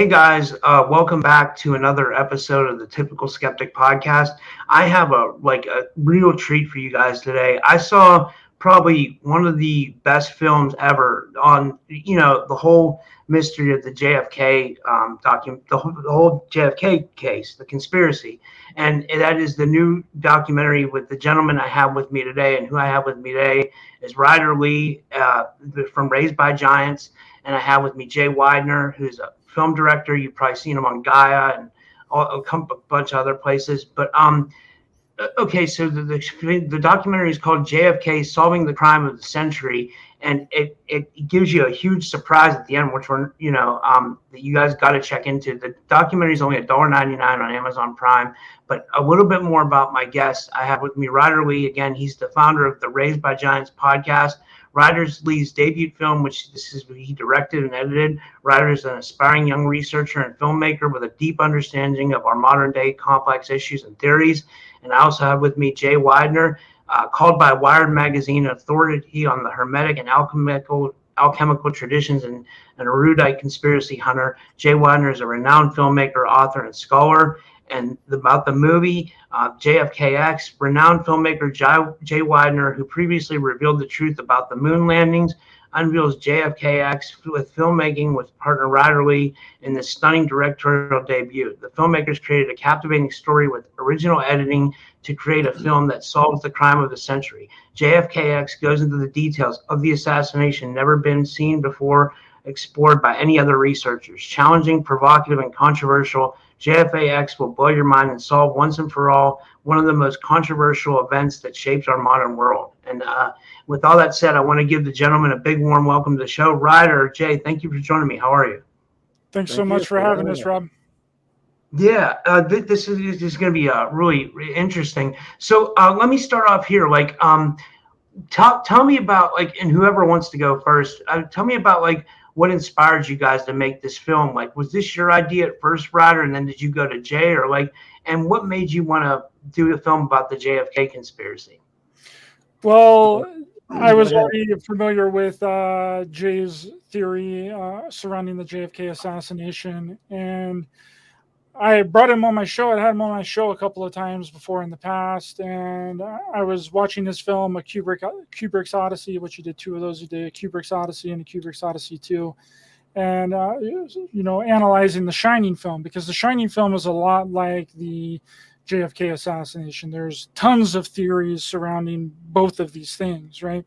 Hey guys, welcome back to another episode of the Typical Skeptic podcast. I have a real treat for you guys today. I saw probably one of the best films ever on the whole mystery of the JFK the whole JFK case, the conspiracy, and that is the new documentary with the gentleman I have with me today, and who I have with me today is Ryder from Raised by Giants. And I have with me Jay Weidner, who's a film director. You've probably seen him on Gaia and a bunch of other places. But okay, so the documentary is called JFK Solving the Crime of the Century, and it gives you a huge surprise at the end, which that you guys got to check into. The documentary is only $1.99 on Amazon Prime. But a little bit more about my guest. I have with me Ryder Lee. Again, he's the founder of the Raised by Giants podcast. Ryder's Lee's debut film, which he directed and edited. Ryder is an aspiring young researcher and filmmaker with a deep understanding of our modern day complex issues and theories. And I also have with me Jay Weidner, called by Wired magazine an authority on the hermetic and alchemical traditions and an erudite conspiracy hunter. Jay Weidner is a renowned filmmaker, author, and scholar. And about the movie JFKX, renowned filmmaker Jay Weidner, who previously revealed the truth about the moon landings, unveils JFKX with filmmaking with partner Ryder Lee in this stunning directorial debut. The filmmakers created a captivating story with original editing to create a film that solves the crime of the century. JFKX goes into the details of the assassination never been seen before, explored by any other researchers. Challenging, provocative, and controversial, JFKX will blow your mind and solve once and for all one of the most controversial events that shaped our modern world. And with all that said, I want to give the gentleman a big warm welcome to the show. Ryder, Jay, thank you for joining me. How are you? Thanks so Thank you much for for having having us, us. Rob. Yeah, this is going to be really interesting. So let me start off here. Tell me about and whoever wants to go first, tell me about what inspired you guys to make this film. Was this your idea at first, Ryder, and then did you go to Jay, or and what made you want to do a film about the JFK conspiracy? Well, I Go was ahead. already familiar with Jay's theory surrounding the JFK assassination, and I brought him on my show. I had him on my show a couple of times before in the past, and I was watching this film, a Kubrick's Odyssey, which he did two of those. He did a Kubrick's Odyssey and a Kubrick's Odyssey 2, and analyzing the Shining film, because the Shining film is a lot like the JFK assassination. There's tons of theories surrounding both of these things, right?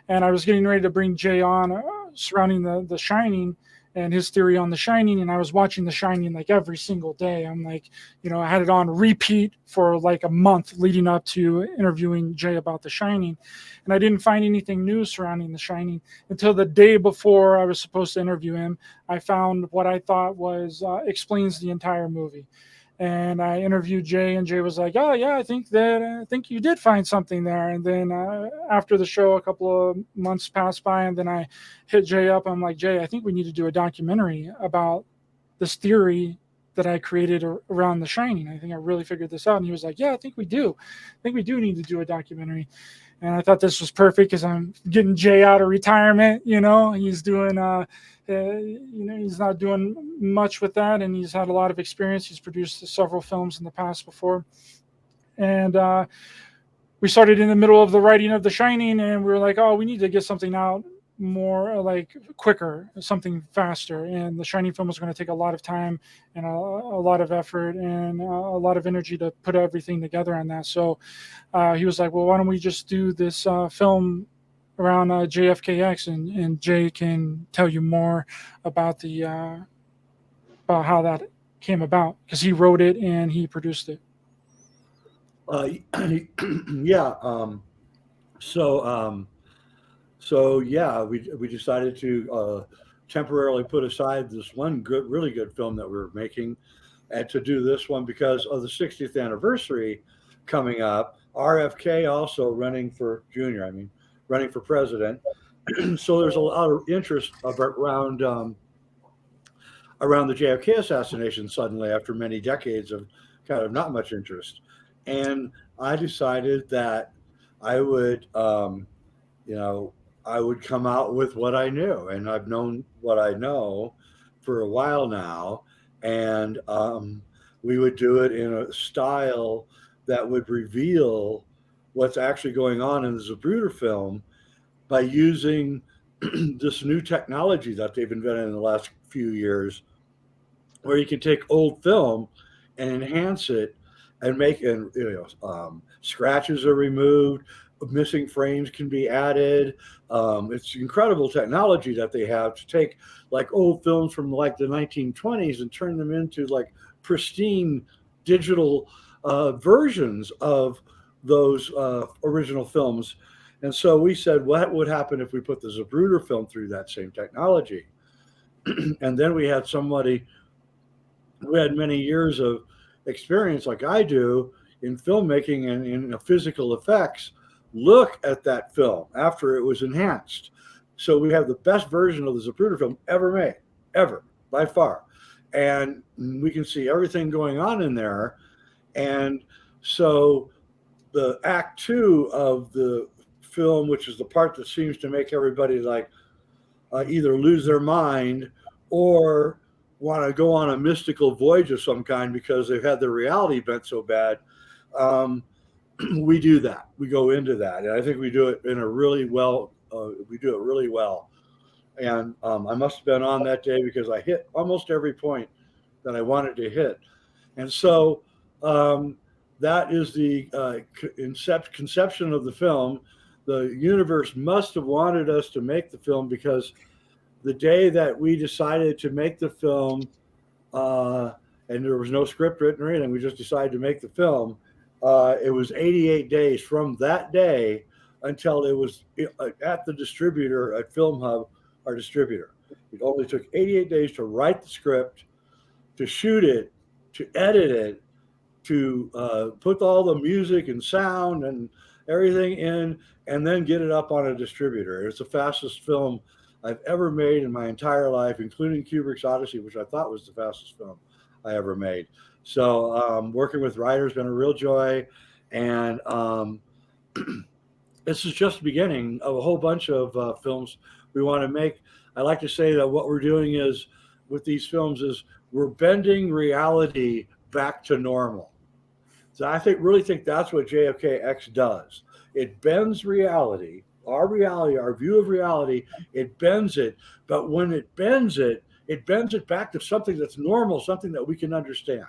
And I was getting ready to bring Jay on surrounding the Shining and his theory on The Shining, and I was watching The Shining like every single day. I'm like, I had it on repeat for like a month leading up to interviewing Jay about The Shining, and I didn't find anything new surrounding The Shining until the day before I was supposed to interview him. I found what I thought was explains the entire movie. And I interviewed Jay, and Jay was like, "Oh yeah, I think you did find something there." And then after the show, a couple of months passed by, and then I hit Jay up. I'm like, "Jay, I think we need to do a documentary about this theory that I created around The Shining. I think I really figured this out." And he was like, "Yeah, I think we do. I think we do need to do a documentary." And I thought this was perfect because I'm getting Jay out of retirement. He's doing he's not doing much with that, and he's had a lot of experience. He's produced several films in the past before, and we started in the middle of the writing of The Shining, and we were like, "Oh, we need to get something out more quicker, something faster." And The Shining film was going to take a lot of time and a lot of effort and a lot of energy to put everything together on that. So he was like, "Well, why don't we just do this film around JFKX, and Jay can tell you more about the about how that came about, because he wrote it and he produced it." Uh, yeah. So, yeah, we decided to temporarily put aside this one really good film that we were making, and to do this one because of the 60th anniversary coming up. RFK also running for junior. I mean, running for president. So there's a lot of interest around the JFK assassination suddenly after many decades of kind of not much interest. And I decided that I would, you know, I would come out with what I knew. And I've known what I know for a while now. and we would do it in a style that would reveal what's actually going on in the Zapruder film by using this new technology that they've invented in the last few years, where you can take old film and enhance it and make, and scratches are removed, missing frames can be added. It's incredible technology that they have to take like old films from like the 1920s and turn them into like pristine digital versions of those original films. And so we said, what would happen if we put the Zapruder film through that same technology? And then we had somebody who had many years of experience, like I do, in filmmaking and in physical effects, look at that film after it was enhanced. So we have the best version of the Zapruder film ever made, ever, by far. And we can see everything going on in there. And so the act 2 of the film, which is the part that seems to make everybody like either lose their mind or want to go on a mystical voyage of some kind because they've had their reality bent so bad, we do that. We go into that, and I think we do it in a really well. We do it really well, and I must have been on that day because I hit almost every point that I wanted to hit, and so that is the conception of the film. The universe must have wanted us to make the film, because the day that we decided to make the film, and there was no script written or anything, we just decided to make the film. It was 88 days from that day until it was at the distributor at Film Hub, our distributor. It only took 88 days to write the script, to shoot it, to edit it, to put all the music and sound and everything in, and then get it up on a distributor. It's the fastest film I've ever made in my entire life, including Kubrick's Odysee, which I thought was the fastest film I ever made. So working with Ryder has been a real joy, and this is just the beginning of a whole bunch of films we want to make. I like to say that what we're doing is, with these films, is we're bending reality back to normal. So I really think that's what JFKX does. It bends reality, our view of reality, it bends it. But when it bends it back to something that's normal, something that we can understand.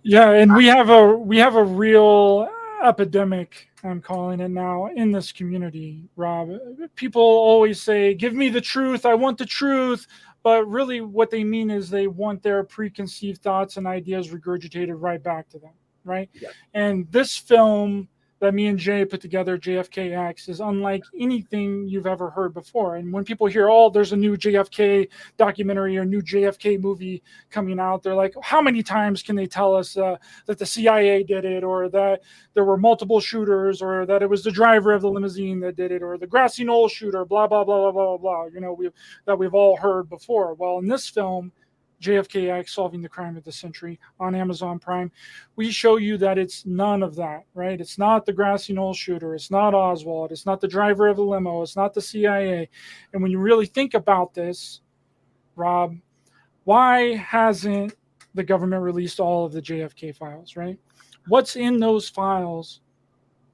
Yeah, and we have a real epidemic, I'm calling it now, in this community, Rob. People always say, give me the truth, I want the truth. But really what they mean is they want their preconceived thoughts and ideas regurgitated right back to them, right? Yeah. And this film that me and Jay put together, JFKX, is unlike anything you've ever heard before. And when people hear, oh, there's a new JFK documentary or new JFK movie coming out, they're like, how many times can they tell us that the CIA did it, or that there were multiple shooters, or that it was the driver of the limousine that did it, or the grassy knoll shooter, blah, blah, blah, blah, blah, blah, you know, we've all heard before. Well, in this film, JFKX, Solving the Crime of the Century, on Amazon Prime, we show you that it's none of that, right? It's not the grassy knoll shooter. It's not Oswald. It's not the driver of the limo. It's not the CIA. And when you really think about this, Rob, why hasn't the government released all of the JFK files, right? What's in those files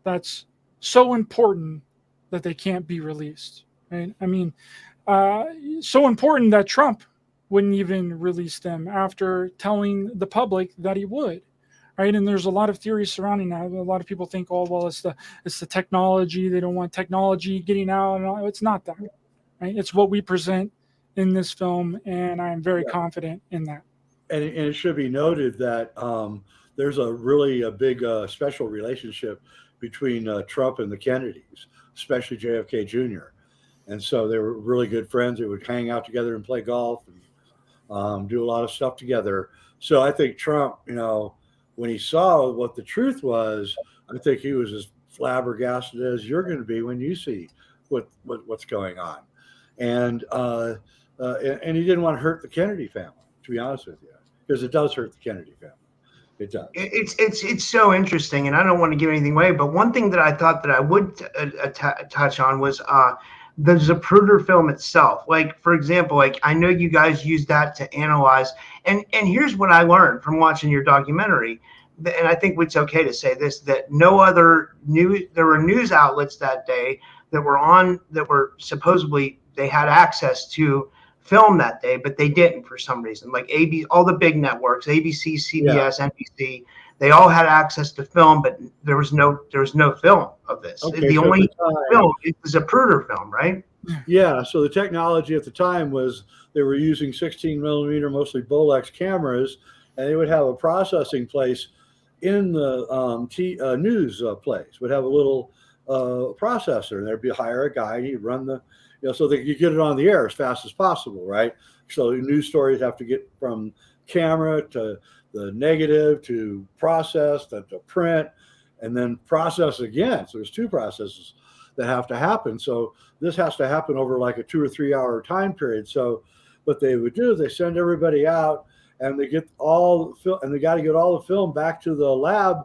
that's so important that they can't be released, right? I mean, so important that Trump wouldn't even release them after telling the public that he would, right? And there's a lot of theories surrounding that. A lot of people think, oh, well, it's the technology. They don't want technology getting out. And all. It's not that, right? It's what we present in this film, and I'm very confident in that. And it should be noted that there's a big special relationship between Trump and the Kennedys, especially JFK Jr. And so they were really good friends. They would hang out together and play golf and do a lot of stuff together. So I think Trump, you know, when he saw what the truth was, I think he was as flabbergasted as you're going to be when you see what's going on. And he didn't want to hurt the Kennedy family, to be honest with you, because it does hurt the Kennedy family. It does. It's so interesting, and I don't want to give anything away, but one thing that I thought that I would touch on was the Zapruder film itself. Like, for example, like I know you guys use that to analyze, and here's what I learned from watching your documentary, and I think it's okay to say this, that no other there were news outlets that day that were supposedly they had access to film that day, but they didn't for some reason. Like all the big networks, ABC, CBS, NBC, they all had access to film, but there was no film of this. Okay, The so only at the time, film is a Zapruder film, right? yeah, so the technology at the time was they were using 16 millimeter, mostly Bolex cameras, and they would have a processing place in the news place, would have a little processor, and there'd be hire a guy, and he'd run the, so that you get it on the air as fast as possible, right? So news stories have to get from camera to the negative to process, to print, and then process again. So there's two processes that have to happen. So this has to happen over like a 2 or 3 hour time period. So what they would do is they send everybody out, and they get all the film, and they got to get all the film back to the lab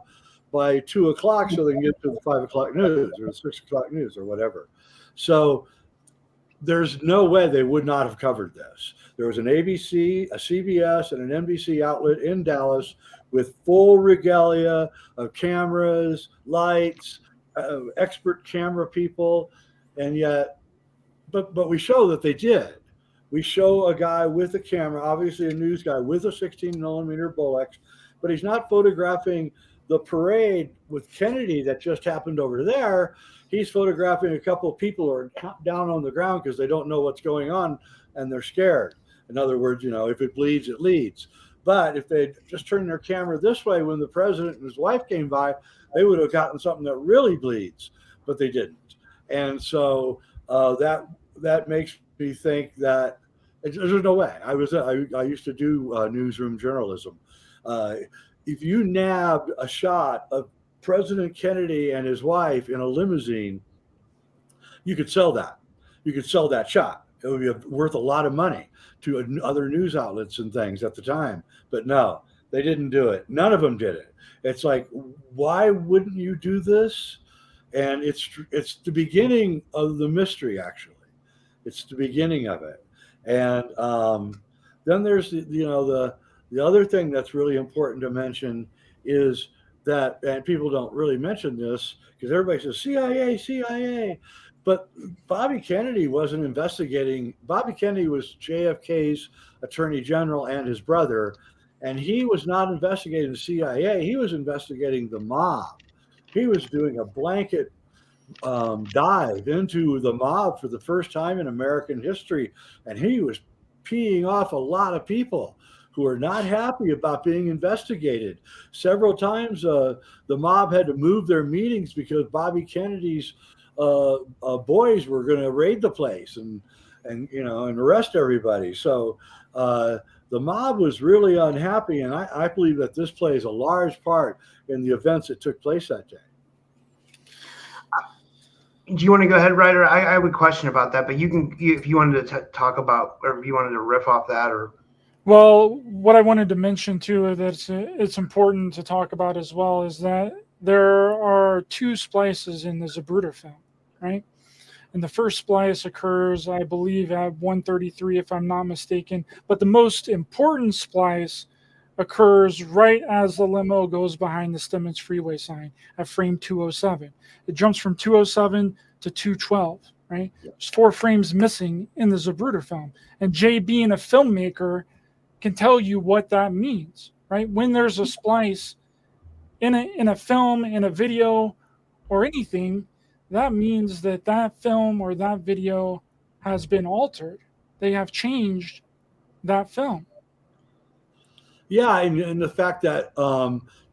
by 2 o'clock so they can get to the 5 o'clock news or the 6 o'clock news or whatever. So there's no way they would not have covered this. There was an ABC, a CBS, and an NBC outlet in Dallas with full regalia of cameras, lights, expert camera people, and yet, but we show that they did. We show a guy with a camera, obviously a news guy with a 16 millimeter Bolex, but he's not photographing the parade with Kennedy that just happened over there. He's photographing a couple of people who are down on the ground because they don't know what's going on and they're scared. In other words, if it bleeds, it leads. But if they just turned their camera this way when the president and his wife came by, they would have gotten something that really bleeds, but they didn't. And so that makes me think that there's no way. I used to do newsroom journalism. If you nabbed a shot of President Kennedy and his wife in a limousine, you could sell that. You could sell that shot. It would be worth a lot of money to other news outlets and things at the time. But no, they didn't do it. None of them did it. It's like, why wouldn't you do this? And it's the beginning of the mystery, actually. It's the beginning of it. And then there's the other thing that's really important to mention is that, and people don't really mention this because everybody says CIA, but Bobby Kennedy wasn't investigating. Bobby Kennedy was JFK's attorney general and his brother, and he was not investigating the CIA. He was investigating the mob. He was doing a blanket dive into the mob for the first time in American history, and he was peeing off a lot of people who are not happy about being investigated. Several times the mob had to move their meetings because Bobby Kennedy's boys were going to raid the place and arrest everybody. So the mob was really unhappy, and I believe that this plays a large part in the events that took place that day. Do you want to go ahead, Ryder? I have a question about that, but you can, if you wanted to talk about, or if you wanted to riff off that, or. Well, what I wanted to mention too, that it's important to talk about as well, is that there are two splices in the Zapruder film, right? And the first splice occurs, I believe, at 1:33, if I'm not mistaken. But the most important splice occurs right as the limo goes behind the Stemmons Freeway sign at frame 207. It jumps from 207 to 212, right? There's 4 frames missing in the Zapruder film. And Jay, being a filmmaker, can tell you what that means, right? When there's a splice in a film, in a video, or anything, that means that that film or that video has been altered. They have changed that film. Yeah, and the fact that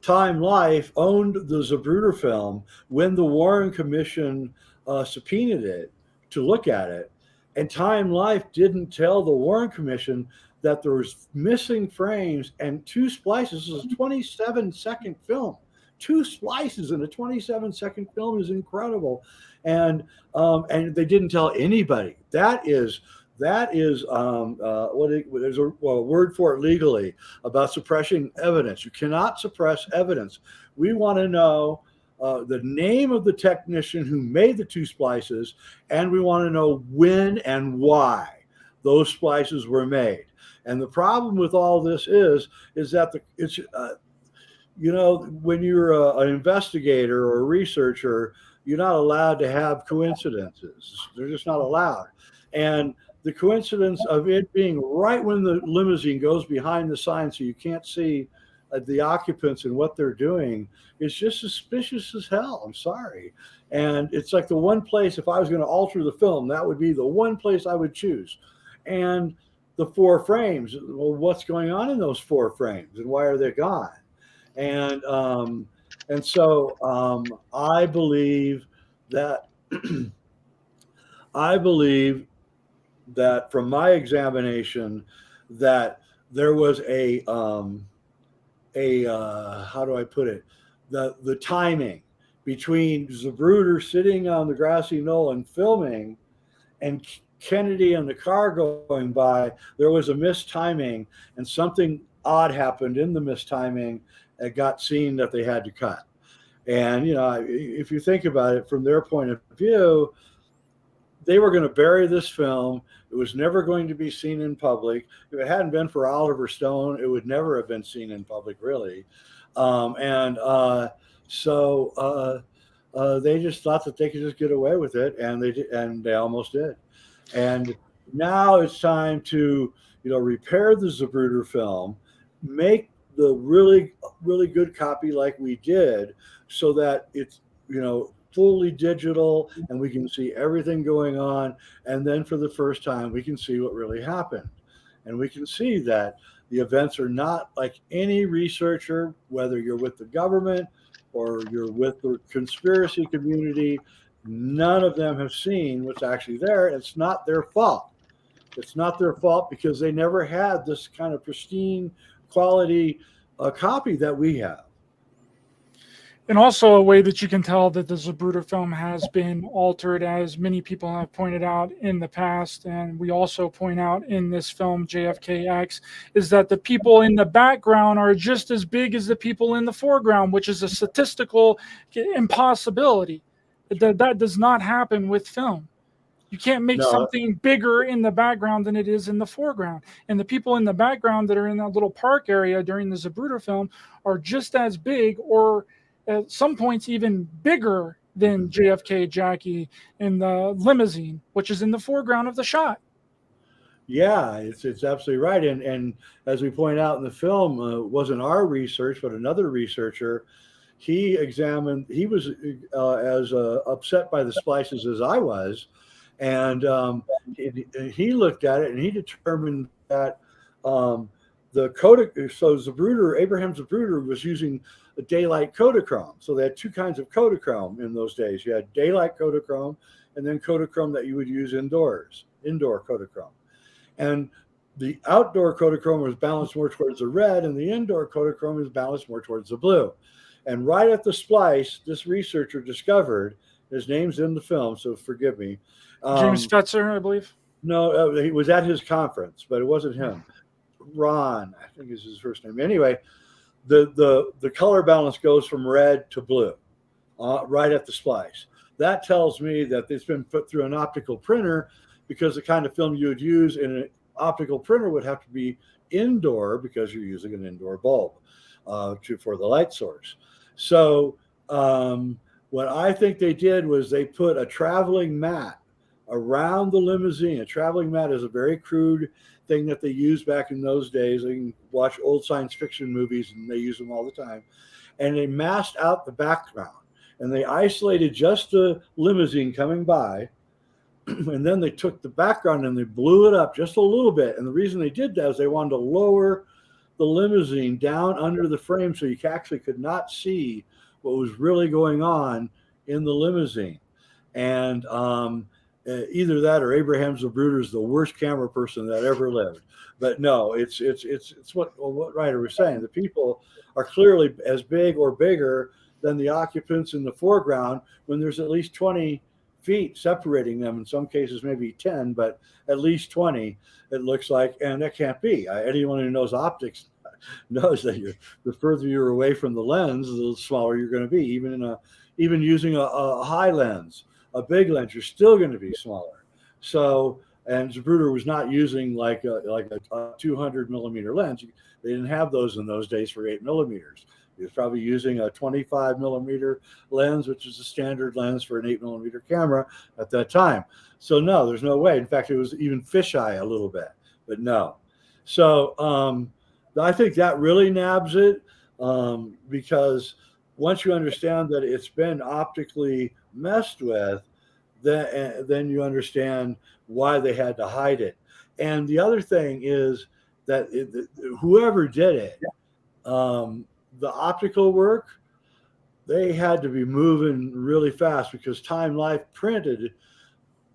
Time Life owned the Zapruder film when the Warren Commission subpoenaed it to look at it, and Time Life didn't tell the Warren Commission that there was missing frames and 2 splices. This is a 27-second film. 2 splices in a 27-second film is incredible, and they didn't tell anybody. There's a word for it legally about suppressing evidence. You cannot suppress evidence. We want to know the name of the technician who made the 2 splices, and we want to know when and why those splices were made. And the problem with all this is that when you're an investigator or a researcher, you're not allowed to have coincidences. They're just not allowed. And the coincidence of it being right when the limousine goes behind the sign so you can't see the occupants and what they're doing is just suspicious as hell. I'm sorry. And it's like the one place, if I was going to alter the film, that would be the one place I would choose. And the 4 frames, well, what's going on in those 4 frames and why are they gone? And so I believe that from my examination that there was a how do I put it, the timing between Zapruder sitting on the grassy knoll and filming and Kennedy and the car going by. There was a mistiming, and something odd happened in the mistiming. It got seen that they had to cut. And if you think about it from their point of view, they were going to bury this film. It was never going to be seen in public. If it hadn't been for Oliver Stone, it would never have been seen in public, really. So they just thought that they could just get away with it, and they did, and they almost did. And now it's time to repair the Zapruder film, make the really, really good copy like we did, so that it's fully digital and we can see everything going on. And then for the first time, we can see what really happened. And we can see that the events are not like any researcher, whether you're with the government or you're with the conspiracy community, none of them have seen what's actually there. It's not their fault. It's not their fault because they never had this kind of pristine quality copy that we have. And also a way that you can tell that the Zapruder film has been altered, as many people have pointed out in the past, and we also point out in this film, JFKX, is that the people in the background are just as big as the people in the foreground, which is a statistical impossibility. That does not happen with film. You can't make something bigger in the background than it is in the foreground. And the people in the background that are in that little park area during the Zapruder film are just as big, or at some points even bigger than JFK Jackie in the limousine, which is in the foreground of the shot. Yeah, it's absolutely right. And as we point out in the film, it wasn't our research, but another researcher. He was as upset by the splices as I was. And he looked at it and he determined that Abraham Zapruder was using a daylight Kodachrome. So they had 2 kinds of Kodachrome in those days. You had daylight Kodachrome and then Kodachrome that you would use indoor Kodachrome. And the outdoor Kodachrome was balanced more towards the red, and the indoor Kodachrome is balanced more towards the blue. And right at the splice, this researcher discovered, his name's in the film, so forgive me. James Fetzer, I believe. No, he was at his conference, but it wasn't him. Ron, I think is his first name. Anyway, the color balance goes from red to blue right at the splice. That tells me that it's been put through an optical printer, because the kind of film you would use in an optical printer would have to be indoor, because you're using an indoor bulb for the light source. So what I think they did was they put a traveling mat around the limousine. A traveling mat is a very crude thing that they used back in those days. You can watch old science fiction movies and they use them all the time. And they masked out the background and they isolated just the limousine coming by. And then they took the background and they blew it up just a little bit. And the reason they did that is they wanted to lower the limousine down under the frame so you actually could not see what was really going on in the limousine. And either that or Abraham Zapruder is the worst camera person that ever lived. But no, it's what Ryder was saying. The people are clearly as big or bigger than the occupants in the foreground, when there's at least 20 feet separating them. In some cases, maybe 10, but at least 20, it looks like. And that can't be. Anyone who knows optics knows that the further you're away from the lens, the smaller you're going to be, even even using a high lens, a big lens, you're still going to be smaller. So, and Zapruder was not using like a 200 millimeter lens. They didn't have those in those days for 8 millimeters. He was probably using a 25 millimeter lens, which is the standard lens for an 8 millimeter camera at that time. So no, there's no way. In fact, it was even fisheye a little bit, but no. So I think that really nabs it, because once you understand that it's been optically messed with, then you understand why they had to hide it. And the other thing is that whoever did it, the optical work, they had to be moving really fast, because Time Life printed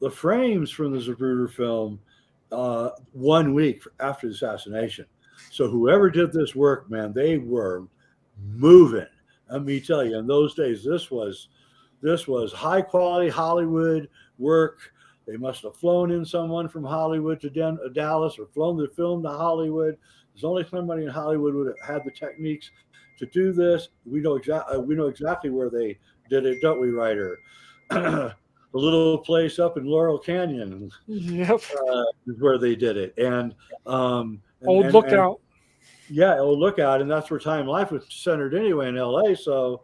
the frames from the Zapruder film 1 week after the assassination. So whoever did this work, man, they were moving. Let me tell you, in those days, this was high quality Hollywood work. They must have flown in someone from Hollywood to Dallas, or flown the film to Hollywood. There's only somebody in Hollywood would have had the techniques to do this. We know exactly where they did it, don't we, Ryder? The little place up in Laurel Canyon, Yep. is where they did it, and Old Lookout. Yeah, Old Lookout, and that's where Time Life was centered anyway, in L.A. So,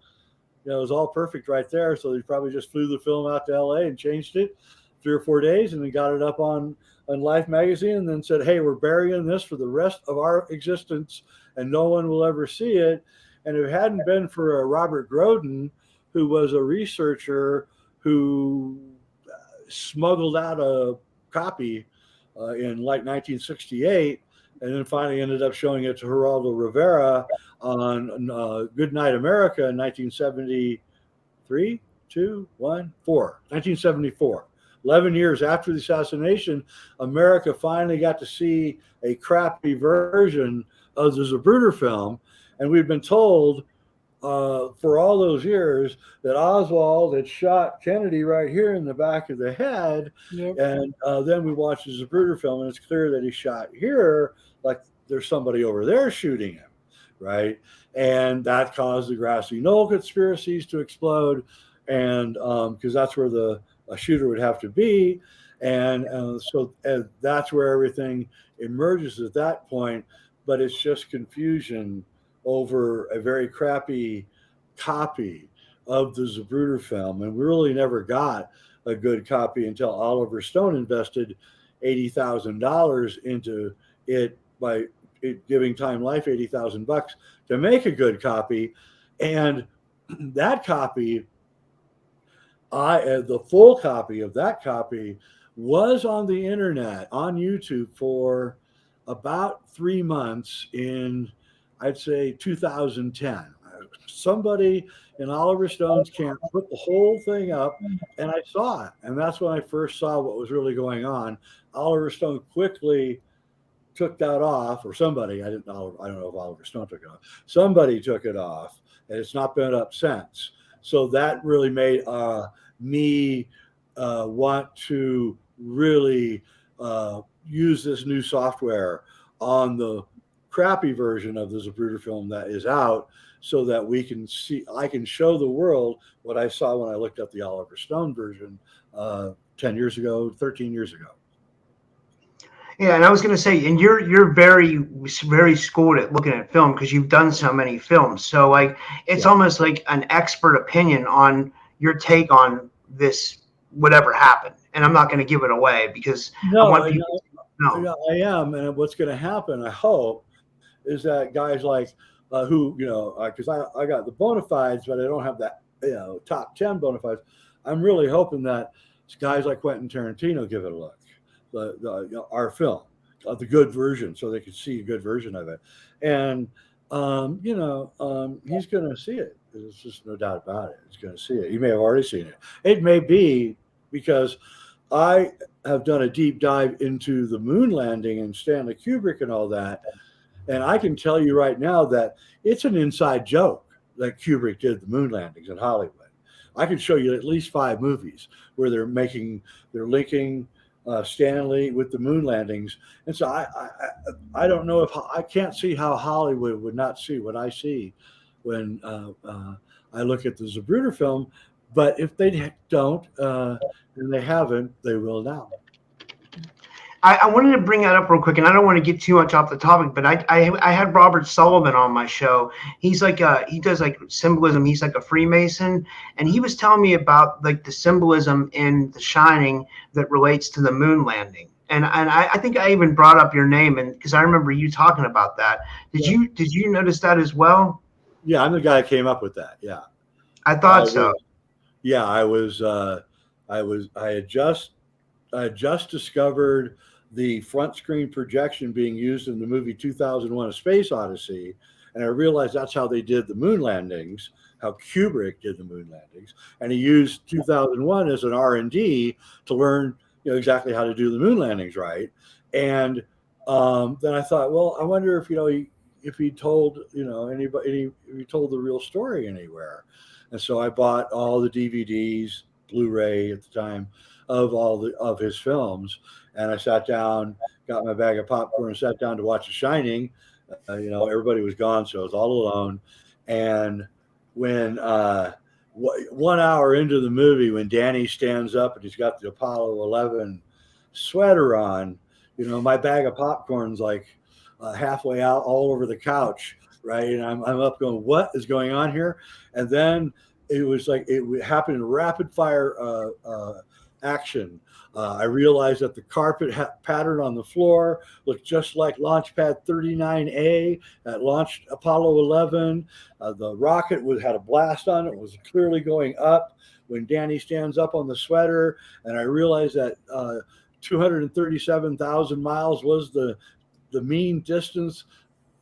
it was all perfect right there. So they probably just flew the film out to L.A. and changed it 3 or 4 days, and then got it up on Life magazine, and then said, "Hey, we're burying this for the rest of our existence, and no one will ever see it." And if it hadn't been for Robert Groden, who was a researcher who smuggled out a copy in like 1968, and then finally ended up showing it to Geraldo Rivera on Good Night America in 1973, 1974. 11 years after the assassination, America finally got to see a crappy version of the Zapruder film. And we've been told for all those years that Oswald had shot Kennedy right here in the back of the head. Yep. And then we watched the Zapruder film, and it's clear that he shot here, like there's somebody over there shooting him, right? And that caused the grassy knoll conspiracies to explode, and because that's where a shooter would have to be. And so that's where everything emerges at that point. But it's just confusion over a very crappy copy of the Zapruder film. And we really never got a good copy until Oliver Stone invested $80,000 into it by giving Time Life $80,000 to make a good copy. And that copy, the full copy of that copy was on the internet, on YouTube, for about 3 months in, I'd say, 2010. Somebody in Oliver Stone's camp put the whole thing up, and I saw it. And that's when I first saw what was really going on. Oliver Stone quickly took that off, or somebody, I don't know if Oliver Stone took it off. Somebody took it off, and it's not been up since. So that really made me want to really use this new software on the crappy version of the Zapruder film that is out, so that I can show the world what I saw when I looked at the Oliver Stone version 10 years ago, 13 years ago. Yeah, and I was going to say, and you're very, very schooled at looking at film, because you've done so many films. So like, it's almost like an expert opinion on your take on this, whatever happened. And I'm not going to give it away, because I want people to know. I am, and what's going to happen, I hope, is that guys like who, because I got the bona fides, but I don't have that top 10 bona fides. I'm really hoping that guys like Quentin Tarantino give it a look. Our film, the good version, so they can see a good version of it. And he's going to see it. There's just no doubt about it. He's going to see it. He may have already seen it. It may be because I have done a deep dive into the moon landing and Stanley Kubrick and all that. And I can tell you right now that it's an inside joke that Kubrick did the moon landings in Hollywood. I can show you at least 5 movies where they're linking Stanley with the moon landings. And so I don't know I can't see how Hollywood would not see what I see when I look at the Zapruder film, But if they don't, and they haven't, they will now. I wanted to bring that up real quick, and I don't want to get too much off the topic, but I had Robert Sullivan on my show. He's like he does like symbolism. He's like a Freemason, and he was telling me about like the symbolism in The Shining that relates to the moon landing. And I think I even brought up your name, and because I remember you talking about that. Did you notice that as well? Yeah, I'm the guy who came up with that. Yeah, I thought so. Yeah, I had just discovered the front screen projection being used in the movie 2001: A Space Odyssey, and I realized that's how they did the moon landings, how Kubrick did the moon landings, and he used 2001 as an R&D to learn, exactly how to do the moon landings right. And then I thought, well, I wonder if he told anybody, if he told the real story anywhere. And so I bought all the DVDs, Blu-ray at the time, of his films, and I sat down, got my bag of popcorn, and sat down to watch The Shining. Everybody was gone, so I was all alone. And when 1 hour into the movie, when Danny stands up and he's got the Apollo 11 sweater on, my bag of popcorn's like halfway out, all over the couch, right? And I'm up going, what is going on here? And then it was like it happened in rapid fire action. I realized that the carpet pattern on the floor looked just like Launch Pad 39A that launched Apollo 11. The rocket had a blast on it, was clearly going up when Danny stands up on the sweater. And I realized that 237,000 miles was the mean distance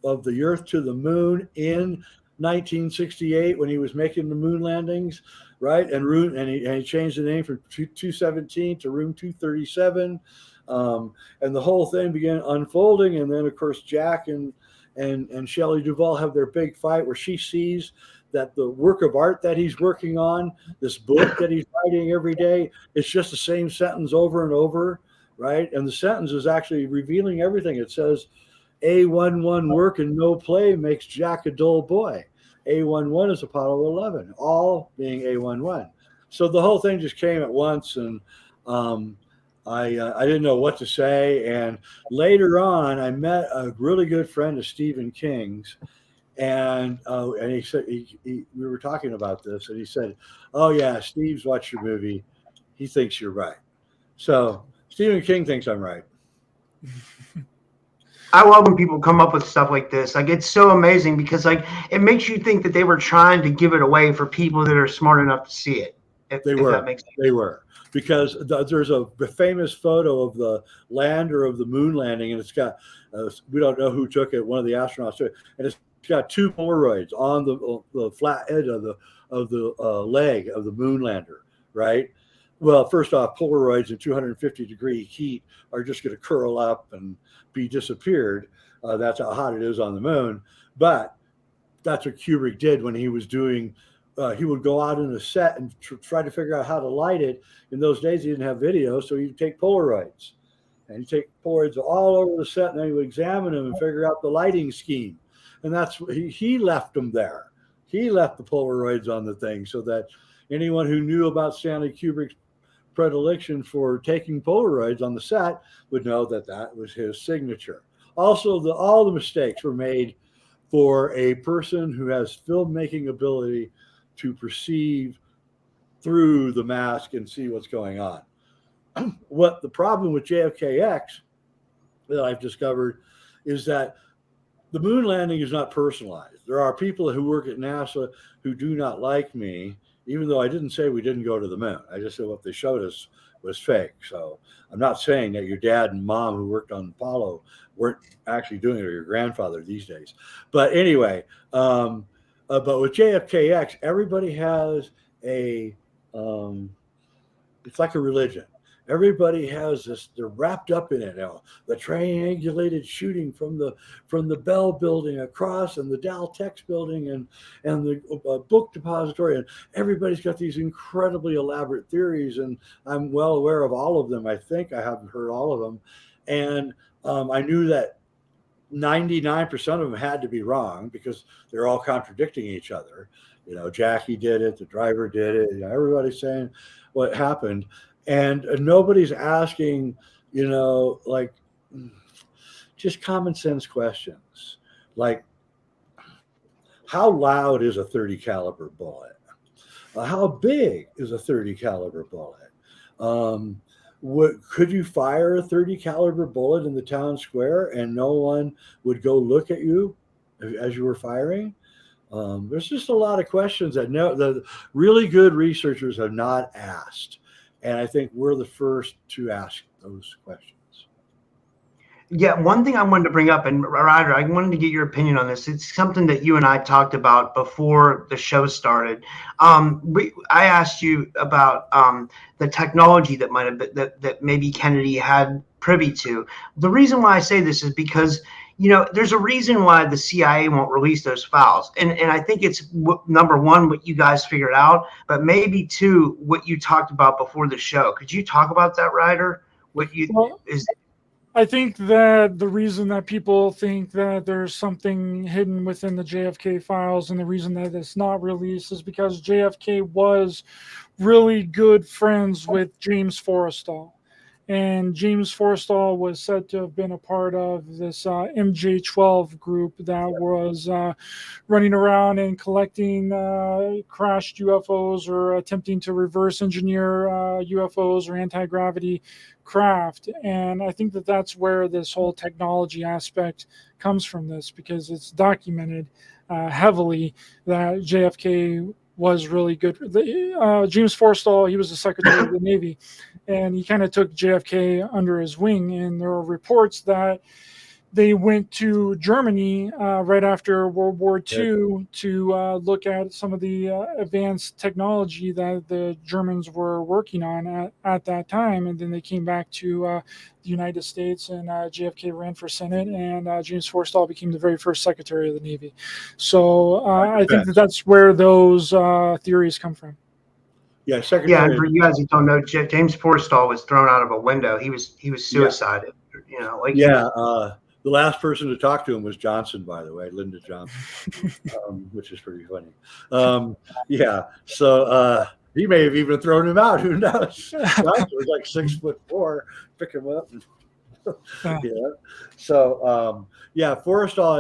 of the Earth to the moon in 1968 when he was making the moon landings, right? And he changed the name from 217 to room 237, and the whole thing began unfolding. And then, of course, Jack and Shelley Duvall have their big fight where she sees that the work of art that he's working on, this book that he's writing every day, it's just the same sentence over and over, right? And the sentence is actually revealing everything. It says, A11 work and no play makes Jack a dull boy. A11 is Apollo 11, all being A11. So the whole thing just came at once, and I didn't know what to say. And later on, I met a really good friend of Stephen King's, and he said we were talking about this, and he said, "Oh yeah, Steve's watched your movie. He thinks you're right." So Stephen King thinks I'm right. I love when people come up with stuff like this. Like, it's so amazing because like it makes you think that they were trying to give it away for people that are smart enough to see it. If that makes sense. They were, because there's a famous photo of the lander of the moon landing, and it's got we don't know who took it. One of the astronauts took it, and it's got two Polaroids on the flat edge of the leg of the moon lander, right? Well, first off, Polaroids in 250-degree heat are just going to curl up and be disappeared. That's how hot it is on the moon. But that's what Kubrick did when he was doing. He would go out in a set and try to figure out how to light it. In those days, he didn't have video, so he'd take Polaroids. And he'd take Polaroids all over the set, and then he would examine them and figure out the lighting scheme. And that's he left them there. He left the Polaroids on the thing so that anyone who knew about Stanley Kubrick's predilection for taking Polaroids on the set would know that that was his signature. Also, all the mistakes were made for a person who has filmmaking ability to perceive through the mask and see what's going on. What the problem with JFKX that I've discovered is that the moon landing is not personalized. There are people who work at NASA who do not like me, even though I didn't say we didn't go to the moon. I just said what they showed us was fake. So I'm not saying that your dad and mom who worked on Apollo weren't actually doing it, or your grandfather these days. But anyway, but with JFKX, everybody has it's like a religion. Everybody has this, they're wrapped up in it now. The triangulated shooting from the Bell building across, and the Dow Tex building, and the book depository, and everybody's got these incredibly elaborate theories, and I'm well aware of all of them. I think I haven't heard all of them. And I knew that 99% of them had to be wrong because they're all contradicting each other. Jackie did it, the driver did it. Everybody's saying what happened, and nobody's asking, like just common sense questions, like how loud is a 30 caliber bullet? How big is a 30 caliber bullet? Could you fire a 30 caliber bullet in the town square and no one would go look at you as you were firing? There's just a lot of questions that the really good researchers have not asked, and I think we're the first to ask those questions. Yeah, one thing I wanted to bring up, and Ryder, I wanted to get your opinion on this. It's something that you and I talked about before the show started. I asked you about the technology that might have been, that maybe Kennedy had privy to. The reason why I say this is because there's a reason why the CIA won't release those files, and I think it's number one what you guys figured out, but maybe two what you talked about before the show. Could you talk about that, Ryder? I think that the reason that people think that there's something hidden within the JFK files and the reason that it's not released is because JFK was really good friends with James Forrestal. And James Forrestal was said to have been a part of this MJ-12 group that was running around and collecting crashed UFOs or attempting to reverse engineer UFOs or anti-gravity craft. And I think that that's where this whole technology aspect comes from this, because it's documented heavily that JFK was really good. James Forrestal, he was the Secretary of the Navy, and he kind of took JFK under his wing. And there are reports that they went to Germany right after World War II to look at some of the advanced technology that the Germans were working on at that time. And then they came back to the United States, and JFK ran for Senate, and James Forrestal became the very first Secretary of the Navy. So I think that's where those theories come from. Yeah, Secretary. Yeah, and for you guys who don't know, James Forrestal was thrown out of a window. He was suicided. The last person to talk to him was Johnson, by the way, Lyndon Johnson, which is pretty funny. So he may have even thrown him out. Who knows? Johnson was like 6'4", pick him up. So Forrestal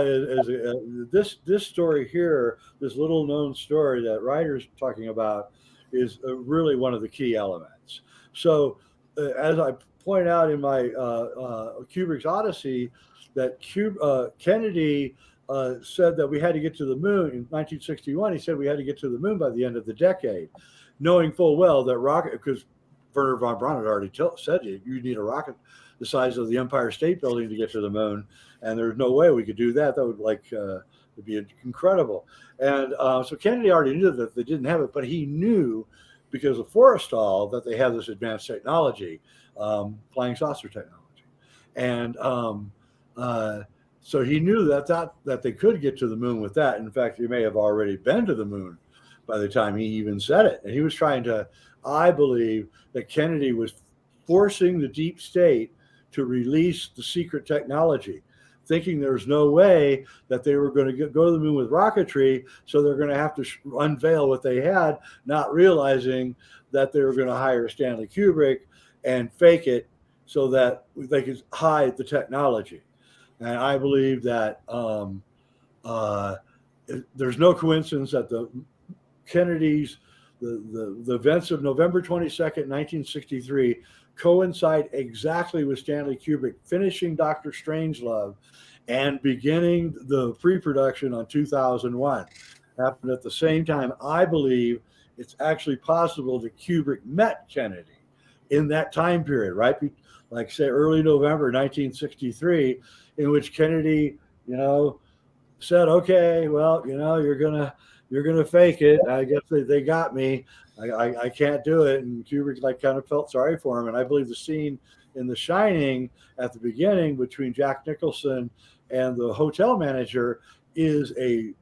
is this story here, this little known story that Ryder's talking about, is really one of the key elements. So as I point out in my Kubrick's Odysee, that Kennedy said that we had to get to the moon in 1961. He said we had to get to the moon by the end of the decade, knowing full well that rocket, because Wernher von Braun had already said you need a rocket the size of the Empire State Building to get to the moon, and there's no way we could do that. That would would be incredible. And so Kennedy already knew that they didn't have it, but he knew because of Forrestal that they had this advanced technology, flying saucer technology, and so he knew that they could get to the moon with that. In fact, he may have already been to the moon by the time he even said it. And he was trying to, I believe, that Kennedy was forcing the deep state to release the secret technology, thinking there's no way that they were going to go to the moon with rocketry, so they're going to have to unveil what they had, not realizing that they were going to hire Stanley Kubrick and fake it so that they could hide the technology. And I believe that there's no coincidence that the Kennedys, the events of November 22nd, 1963, coincide exactly with Stanley Kubrick finishing Dr. Strangelove and beginning the pre-production on 2001. Happened at the same time. I believe it's actually possible that Kubrick met Kennedy in that time period, right? Like say early November 1963, in which Kennedy, said, "Okay, well, you're gonna fake it. I guess they got me. I can't do it." And Kubrick kind of felt sorry for him. And I believe the scene in The Shining at the beginning between Jack Nicholson and the hotel manager is a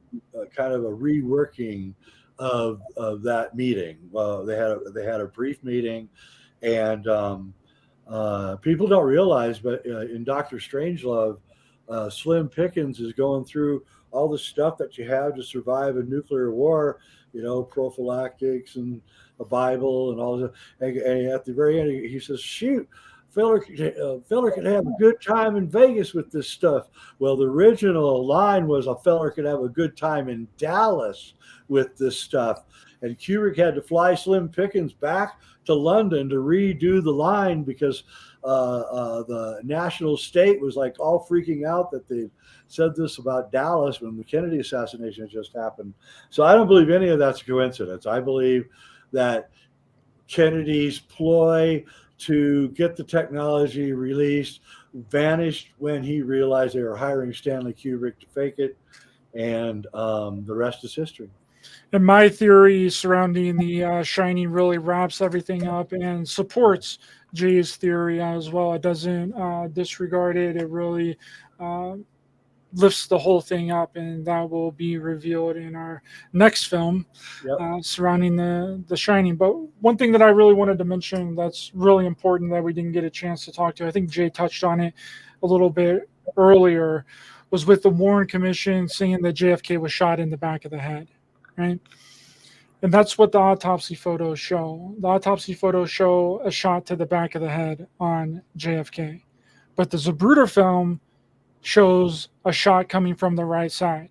kind of a reworking of that meeting. They had a brief meeting, and people don't realize, but in Dr. Strangelove, Slim Pickens is going through all the stuff that you have to survive a nuclear war, prophylactics and a Bible and all that. And at the very end, he says, shoot, Feller could have a good time in Vegas with this stuff. Well, the original line was a feller could have a good time in Dallas with this stuff. And Kubrick had to fly Slim Pickens back to London to redo the line because the national state was like all freaking out that they said this about Dallas when the Kennedy assassination had just happened. So I don't believe any of that's a coincidence. I believe that Kennedy's ploy to get the technology released vanished when he realized they were hiring Stanley Kubrick to fake it, and the rest is history. And my theory surrounding the Shining really wraps everything up and supports Jay's theory as well. It doesn't disregard it. It really lifts the whole thing up, and that will be revealed in our next film surrounding the Shining. But one thing that I really wanted to mention that's really important that we didn't get a chance to talk to, I think Jay touched on it a little bit earlier, was with the Warren Commission saying that JFK was shot in the back of the head, right? And that's what the autopsy photos show. The autopsy photos show a shot to the back of the head on JFK. But the Zapruder film shows a shot coming from the right side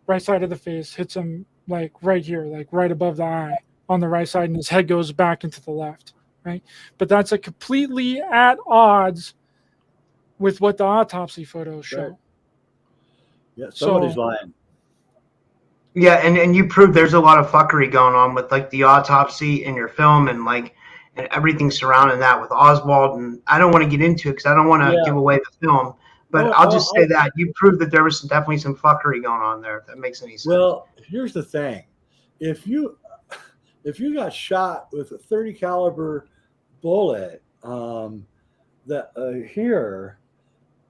of the face, hits him like right here, like right above the eye on the right side, and his head goes back into the left, right? But that's a completely at odds with what the autopsy photos show. Right. Yeah, somebody's lying. Yeah, and you proved there's a lot of fuckery going on with like the autopsy in your film and and everything surrounding that with Oswald. And I don't want to get into it because I don't want to give away the film. But I'll just say that you proved that there was definitely some fuckery going on there, if that makes any sense. Well, here's the thing. If you got shot with a 30 caliber bullet here,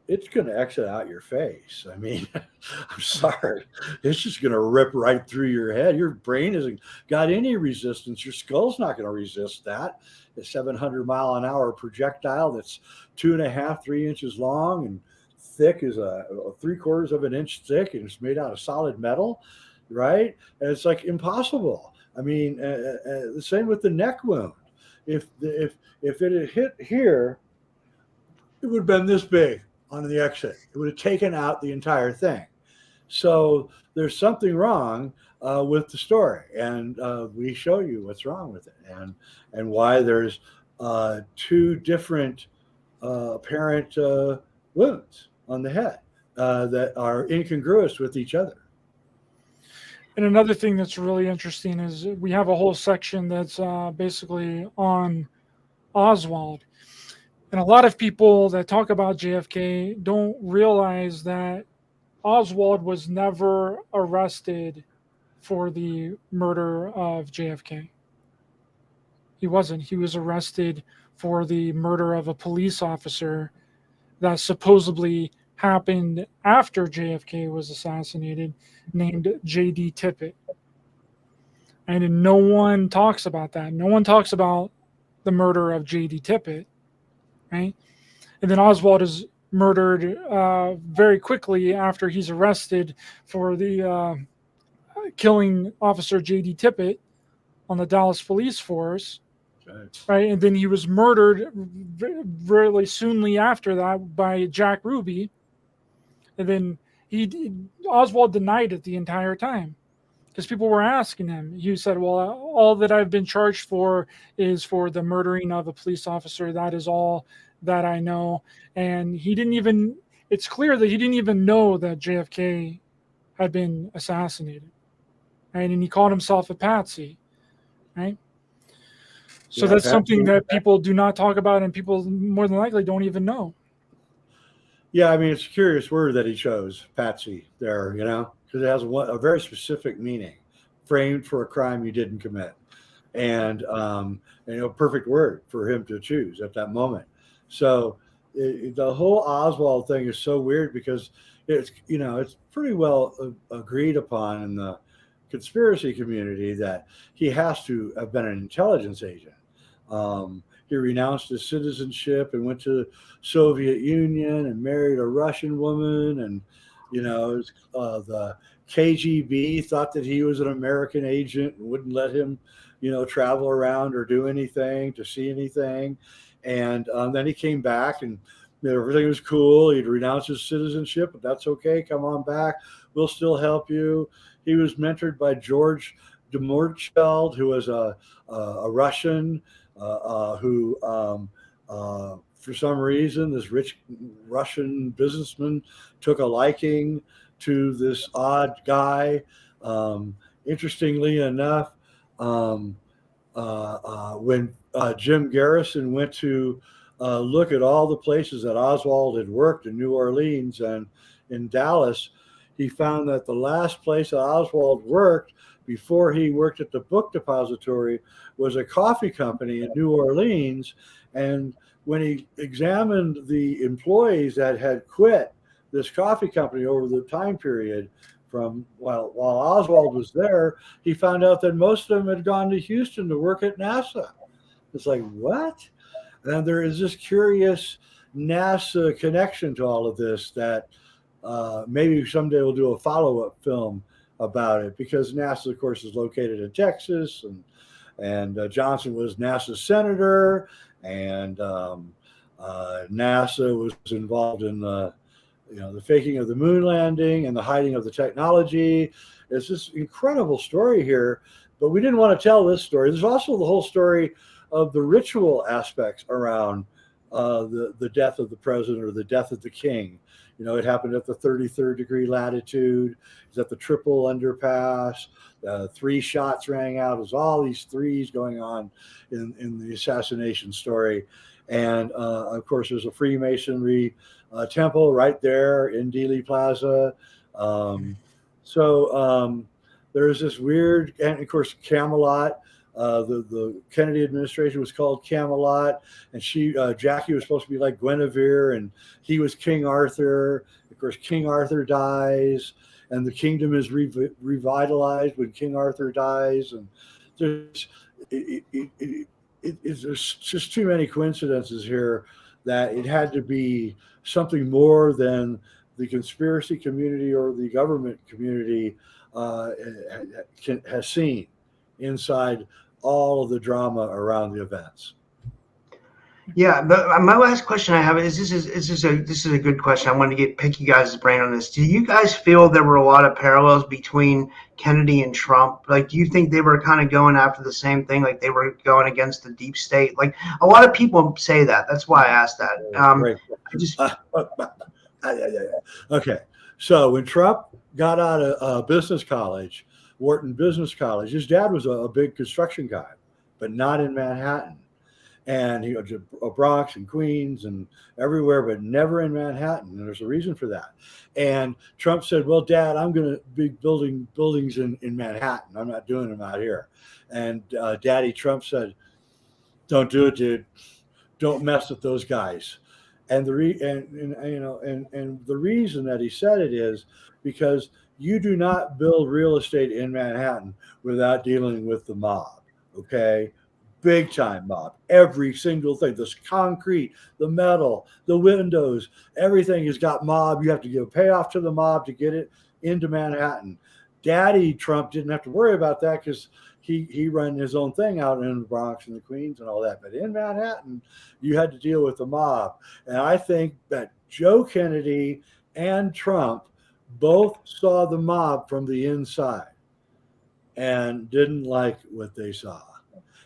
it's going to exit out your face. I mean, I'm sorry. It's just going to rip right through your head. Your brain hasn't got any resistance. Your skull's not going to resist that. A 700-mile-an-hour projectile that's 2.5, 3 inches long and thick is a 3/4 of an inch thick, and it's made out of solid metal, right? And it's like impossible. I mean, the same with the neck wound. If it had hit here, it would have been this big on the exit. It would have taken out the entire thing. So there's something wrong with the story, and we show you what's wrong with it and why there's two different apparent wounds on the head that are incongruous with each other. And another thing that's really interesting is we have a whole section that's basically on Oswald. And a lot of people that talk about JFK don't realize that Oswald was never arrested for the murder of JFK. He wasn't. He was arrested for the murder of a police officer that supposedly happened after JFK was assassinated, named J.D. Tippit. And no one talks about that. No one talks about the murder of J.D. Tippit, right? And then Oswald is murdered very quickly after he's arrested for the killing Officer J.D. Tippit on the Dallas police force. Right, and then he was murdered really soonly after that by Jack Ruby, and then Oswald denied it the entire time because people were asking him. He said, "Well, all that I've been charged for is for the murdering of a police officer. That is all that I know." And he didn't even. It's clear that he didn't even know that JFK had been assassinated, right? And he called himself a patsy, right? So that's something that people do not talk about, and people more than likely don't even know. Yeah, I mean, it's a curious word that he chose, patsy, there, because it has a very specific meaning, framed for a crime you didn't commit. And, perfect word for him to choose at that moment. So the whole Oswald thing is so weird because it's pretty well agreed upon in the conspiracy community that he has to have been an intelligence agent. he renounced his citizenship and went to Soviet Union and married a Russian woman. And, the KGB thought that he was an American agent and wouldn't let him, travel around or do anything, to see anything. And then he came back and everything was cool. He'd renounced his citizenship, but that's okay. Come on back. We'll still help you. He was mentored by George Demortfeld, who was a Russian who, for some reason, this rich Russian businessman took a liking to this odd guy. Interestingly enough, when Jim Garrison went to look at all the places that Oswald had worked in New Orleans and in Dallas, he found that the last place that Oswald worked before he worked at the book depository was a coffee company in New Orleans. And when he examined the employees that had quit this coffee company over the time period from while Oswald was there, he found out that most of them had gone to Houston to work at NASA. It's like, what? And there is this curious NASA connection to all of this that maybe someday we'll do a follow-up film about it, because NASA, of course, is located in Texas, and Johnson was NASA's senator, and NASA was involved in the faking of the moon landing and the hiding of the technology. It's this incredible story here, but we didn't want to tell this story. There's also the whole story of the ritual aspects around the death of the president or the death of the king. It happened at the 33rd degree latitude. It's at the triple underpass. 3 shots rang out. There's all these threes going on in the assassination story. And of course, there's a Freemasonry temple right there in Dealey Plaza. So there's this weird, and of course, Camelot. The Kennedy administration was called Camelot, and Jackie was supposed to be like Guinevere, and he was King Arthur. Of course, King Arthur dies, and the kingdom is revitalized when King Arthur dies. And there's just too many coincidences here that it had to be something more than the conspiracy community or the government community has seen inside all of the drama around the events. Yeah, my last question I have is this is a good question. I wanted to pick you guys' brain on this. Do you guys feel there were a lot of parallels between Kennedy and Trump? Like, do you think they were kind of going after the same thing? Like they were going against the deep state? Like a lot of people say that. That's why I asked that. Okay. So when Trump got out of business college, Wharton Business College, his dad was a big construction guy, but not in Manhattan. And he was Bronx and Queens and everywhere, but never in Manhattan. And there's a reason for that. And Trump said, well, Dad, I'm going to be building buildings in Manhattan. I'm not doing them out here. And Daddy Trump said, don't do it, dude. Don't mess with those guys. And the reason that he said it is because you do not build real estate in Manhattan without dealing with the mob, okay? Big time mob. Every single thing, this concrete, the metal, the windows, everything has got mob. You have to give payoff to the mob to get it into Manhattan. Daddy Trump didn't have to worry about that because he ran his own thing out in the Bronx and the Queens and all that. But in Manhattan, you had to deal with the mob. And I think that Joe Kennedy and Trump both saw the mob from the inside and didn't like what they saw.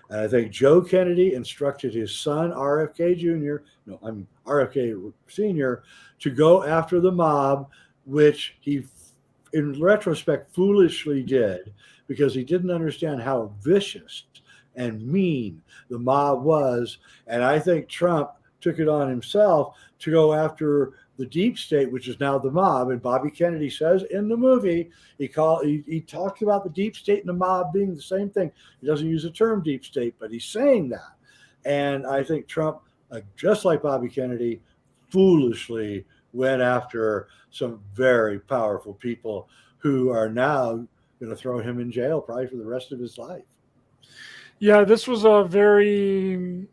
And I think Joe Kennedy instructed his son, RFK Sr., to go after the mob, which he, in retrospect, foolishly did because he didn't understand how vicious and mean the mob was. And I think Trump took it on himself to go after the deep state, which is now the mob. And Bobby Kennedy says in the movie, he talks about the deep state and the mob being the same thing. He doesn't use the term deep state, but he's saying that. And I think Trump, just like Bobby Kennedy, foolishly went after some very powerful people who are now going to throw him in jail probably for the rest of his life. Yeah, this was a very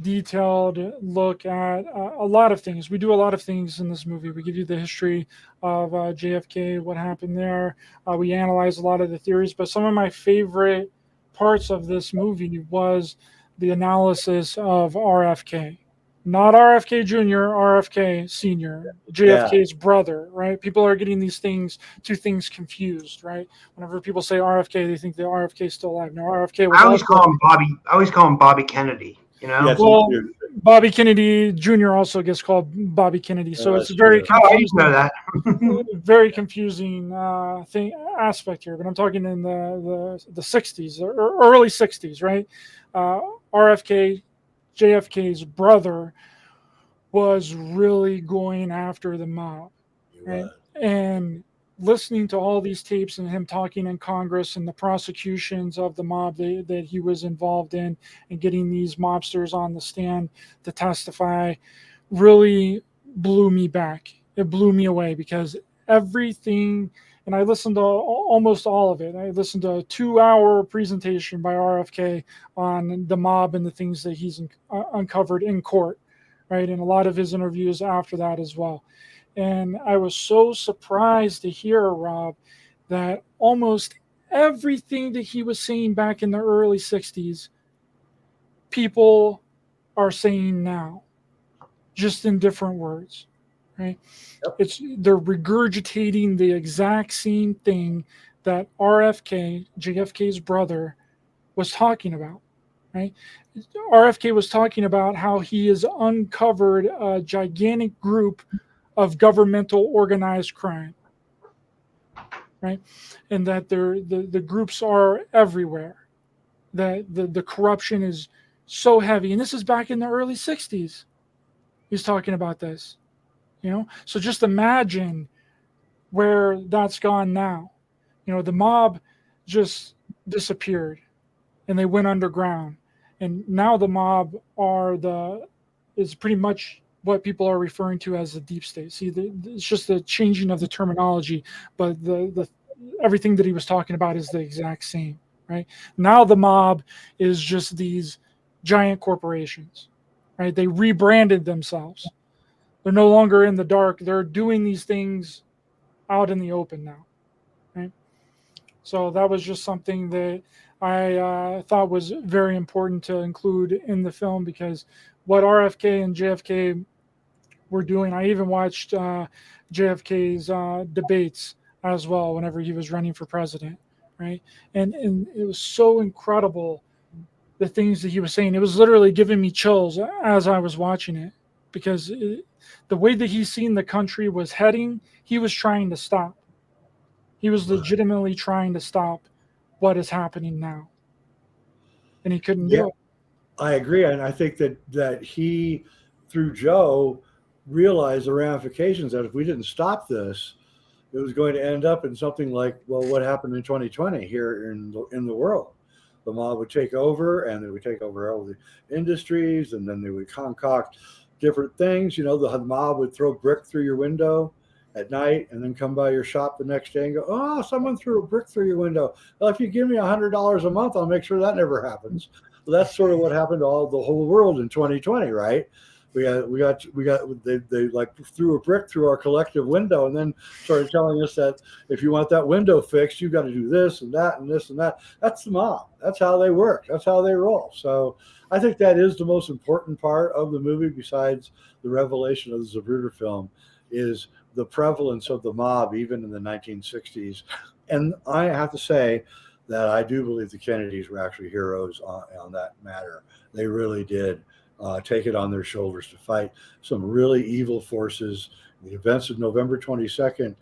detailed look at a lot of things. We do a lot of things in this movie. We give you the history of JFK, what happened there. We analyze a lot of the theories, but some of my favorite parts of this movie was the analysis of RFK. Not RFK Jr., RFK Sr., JFK's brother, right? People are getting two things confused, right? Whenever people say RFK, they think that RFK is still alive. No, RFK was I always call him Bobby Kennedy. Yes, well, Bobby Kennedy Jr. also gets called Bobby Kennedy, so it's very confusing. I used to know that. Very confusing aspect here. But I'm talking in the 60s or early 60s, right? RFK, JFK's brother, was really going after the mob, right? And listening to all these tapes and him talking in Congress and the prosecutions of the mob that he was involved in and getting these mobsters on the stand to testify really blew me back. It blew me away because everything, and I listened to almost all of it. I listened to a 2-hour presentation by RFK on the mob and the things that he's uncovered in court, right? And a lot of his interviews after that as well. And I was so surprised to hear, Rob, that almost everything that he was saying back in the early 60s, people are saying now, just in different words, right? Yep. They're regurgitating the exact same thing that RFK, JFK's brother, was talking about, right? RFK was talking about how he has uncovered a gigantic group of governmental organized crime, right? And that the groups are everywhere, that the corruption is so heavy. And this is back in the early 60s. He's talking about this, So just imagine where that's gone now. The mob just disappeared and they went underground. And now the mob is pretty much what people are referring to as the deep state. See, it's just the changing of the terminology, but the everything that he was talking about is the exact same, right? Now the mob is just these giant corporations, right? They rebranded themselves. They're no longer in the dark. They're doing these things out in the open now, right? So that was just something that I thought was very important to include in the film, because what RFK and JFK were doing, I even watched JFK's debates as well whenever he was running for president, right? And it was so incredible, the things that he was saying. It was literally giving me chills as I was watching it, because the way that he's seen the country was heading, he was trying to stop. He was legitimately trying to stop what is happening now. And he couldn't do it. I agree. And I think that he, through Joe, realized the ramifications that if we didn't stop this, it was going to end up in something like, well, what happened in 2020 here in the world. The mob would take over, and they would take over all the industries, and then they would concoct different things. The mob would throw brick through your window at night and then come by your shop the next day and go, oh, someone threw a brick through your window. Well, if you give me $100 a month, I'll make sure that never happens. Well, that's sort of what happened to the whole world in 2020, right? They like threw a brick through our collective window and then started telling us that if you want that window fixed, you got to do this and that and this and that. That's the mob. That's how they work. That's how they roll. So I think that is the most important part of the movie, besides the revelation of the Zapruder film, is the prevalence of the mob even in the 1960s. And I have to say that I do believe the Kennedys were actually heroes on that matter. They really did take it on their shoulders to fight some really evil forces. The events of November 22nd,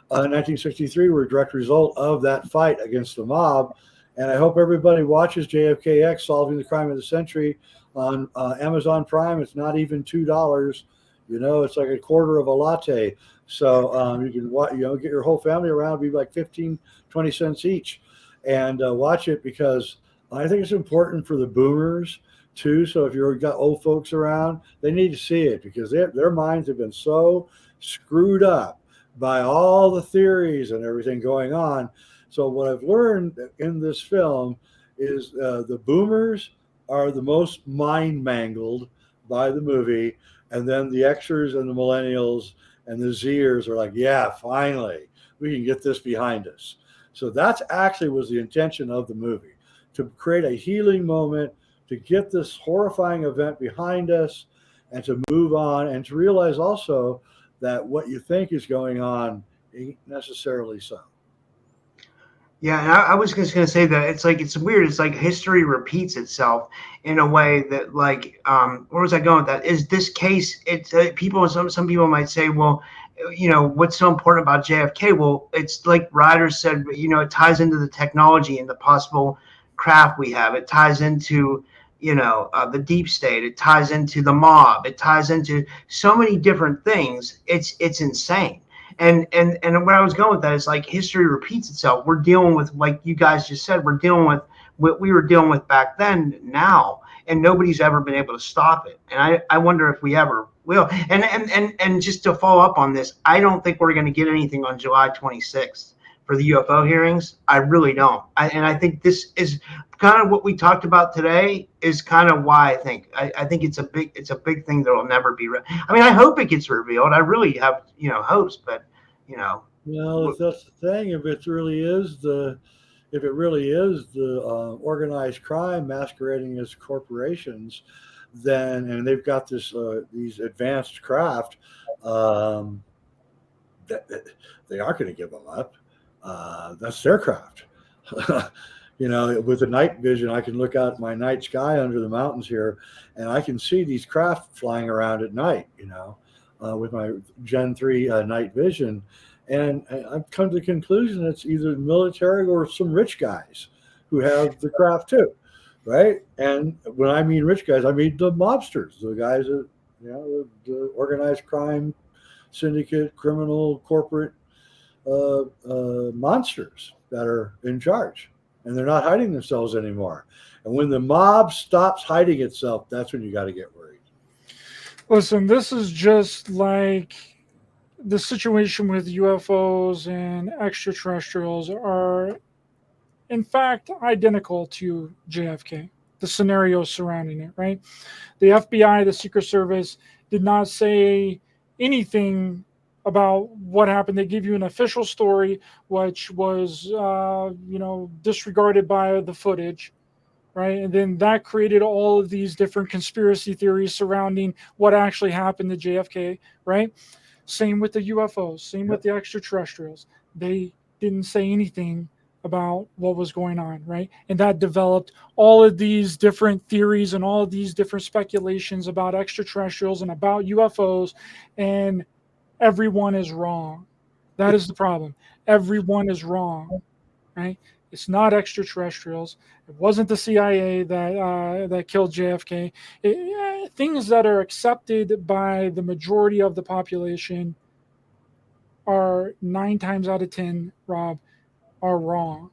1963 were a direct result of that fight against the mob. And I hope everybody watches JFKX, Solving the Crime of the Century, on Amazon Prime. It's not even $2. It's like a quarter of a latte. So you can get your whole family around. It'd be like 15, 20 cents each. And watch it, because I think it's important for the boomers too. So if you've got old folks around, they need to see it, because their minds have been so screwed up by all the theories and everything going on. So what I've learned in this film is the boomers are the most mind mangled by the movie, and then the Xers and the millennials and the Zers are like, yeah, finally, we can get this behind us. So that's actually was the intention of the movie, to create a healing moment, to get this horrifying event behind us, and to move on, and to realize also that what you think is going on ain't necessarily so. Yeah, and I was just gonna say that it's like it's weird. It's like history repeats itself in a way that, like, where was I going with that? Is this case? It's people. Some people might say, well, what's so important about JFK? Well, it's like Ryder said. It ties into the technology and the possible craft we have. It ties into the deep state. It ties into the mob. It ties into so many different things. It's insane. And where I was going with that is, like, history repeats itself. We're dealing with, like you guys just said, we're dealing with what we were dealing with back then now, and nobody's ever been able to stop it. And I wonder if we ever will. And just to follow up on this, I don't think we're going to get anything on July 26th for the UFO hearings. I really don't. And I think this is kind of what we talked about today is kind of why I think it's a big thing that will never be. I mean, I hope it gets revealed. I really have hopes, but That's the thing. If it really is the organized crime masquerading as corporations, then, and they've got these advanced craft, that they aren't going to give them up. That's their craft. With the night vision, I can look out at my night sky under the mountains here, and I can see these craft flying around at night. With my Gen 3 night vision. And I've come to the conclusion it's either the military or some rich guys who have the craft too, right? And when I mean rich guys, I mean the mobsters, the guys that, the organized crime, syndicate, criminal, corporate monsters that are in charge. And they're not hiding themselves anymore. And when the mob stops hiding itself, that's when you got to get worried. Listen, this is just like the situation with UFOs and extraterrestrials are, in fact, identical to JFK, the scenarios surrounding it, right? The FBI, the Secret Service, did not say anything about what happened. They gave you an official story, which was, disregarded by the footage. Right. And then that created all of these different conspiracy theories surrounding what actually happened to JFK. Right. Same with the UFOs, same with the extraterrestrials. They didn't say anything about what was going on. Right. And that developed all of these different theories and all of these different speculations about extraterrestrials and about UFOs. And everyone is wrong. That is the problem. Everyone is wrong. Right. It's not extraterrestrials. It wasn't the CIA that killed JFK. Things that are accepted by the majority of the population are 9 times out of 10, Rob, are wrong.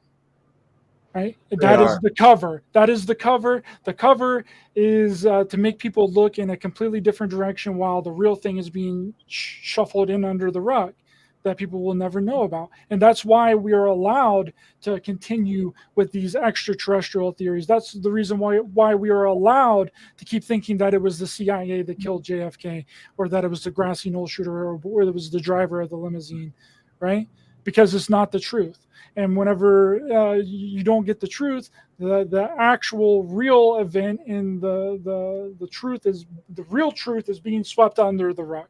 Right? That is the cover. That is the cover. The cover is to make people look in a completely different direction, while the real thing is being shuffled in under the rug that people will never know about. And that's why we are allowed to continue with these extraterrestrial theories. That's the reason why we are allowed to keep thinking that it was the CIA that killed JFK, or that it was the grassy knoll shooter, or it was the driver of the limousine, right? Because it's not the truth. And whenever you don't get the truth, the actual real event and the real truth is being swept under the rug.